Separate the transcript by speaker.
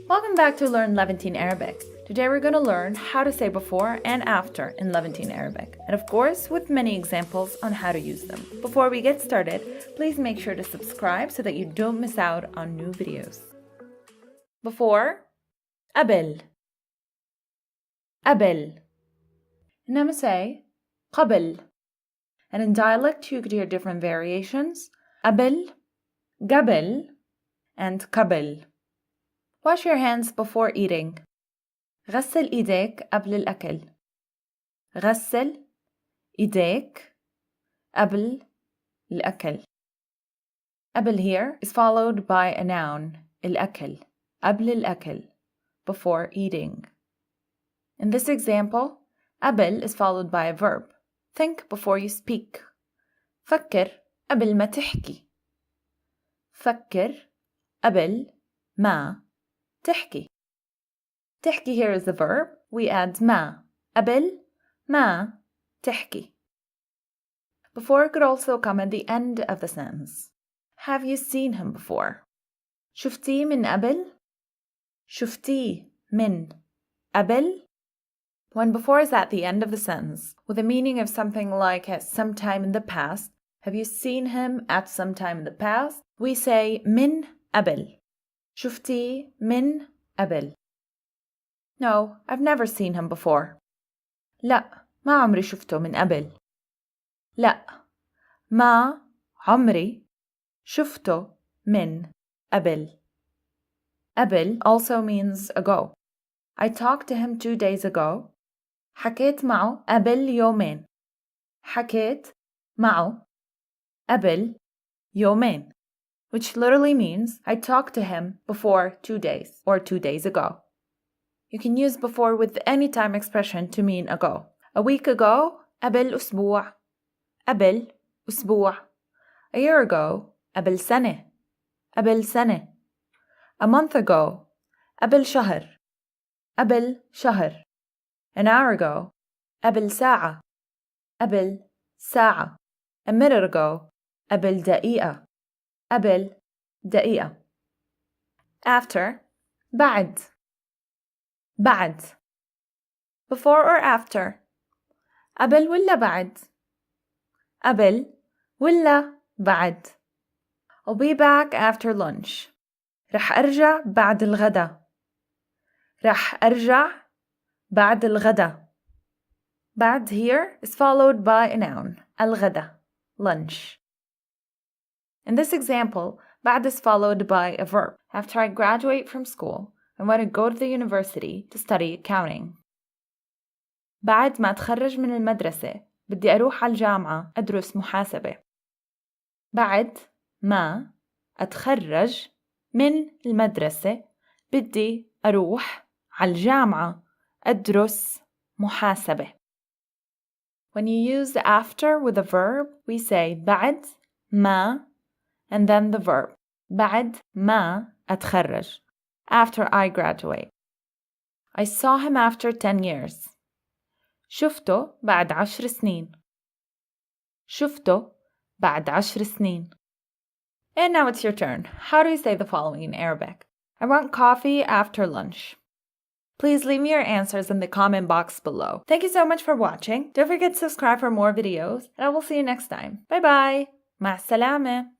Speaker 1: Welcome back to Learn Levantine Arabic. Today we're going to learn how to say before and after in Levantine Arabic, and of course with many examples on how to use them. Before we get started, please make sure to subscribe so that you don't miss out on new videos. Before, قبل. قبل. إنما say قبل. And in dialect you could hear different variations. قبل, قبل, and قبل. Wash your hands before eating. غسل إيديك قبل الأكل. غسل إيديك قبل الأكل. قبل here is followed by a noun, الأكل, قبل الأكل, before eating. In this example, قبل is followed by a verb. Think before you speak. فكر قبل ما تحكي. فكر قبل ما تحكي. تحكي here is the verb. We add ما. قبل ما تحكي. Before could also come at the end of the sentence. Have you seen him before? شفتيه من قبل? شفتيه من قبل? When before is at the end of the sentence, with a meaning of something like at some time in the past, have you seen him at some time in the past? We say من قبل. شفتيه من قبل. No, I've never seen him before. لا, ما عمري شفته من قبل. لا, ما عمري شفته من قبل. قبل also means ago. I talked to him 2 days ago. حكيت معه قبل يومين. حكيت معه قبل يومين, which literally means I talked to him before 2 days or 2 days ago. You can use before with any time expression to mean ago. A week ago, قبل أسبوع. قبل أسبوع. A year ago, قبل سنة. قبل سنة. A month ago, قبل شهر. قبل شهر. An hour ago, قبل ساعة. قبل ساعة. A minute ago, قبل دقيقة. قبل دقيقة. After, بعد. بعد. Before or after? قبل ولا بعد? قبل ولا بعد? I'll be back after lunch. رح أرجع بعد الغدا. رح أرجع بعد الغدا. بعد here is followed by a noun, الغدا, lunch. In this example, بعد is followed by a verb. After I graduate from school, I want to go to the university to study accounting. بعد ما أتخرج من المدرسة بدي أروح على الجامعة أدرس محاسبة. بعد ما أتخرج من المدرسة بدي أروح على الجامعة أدرس محاسبة. When you use after with a verb, we say بعد ما and then the verb. بعد ما أتخرج. After I graduate. I saw him after 10 years. شفته بعد 10 سنين. شفته بعد 10 سنين. And now it's your turn. How do you say the following in Arabic? I want coffee after lunch. Please leave me your answers in the comment box below. Thank you so much for watching. Don't forget to subscribe for more videos, and I will see you next time. Bye bye. مع السلامة.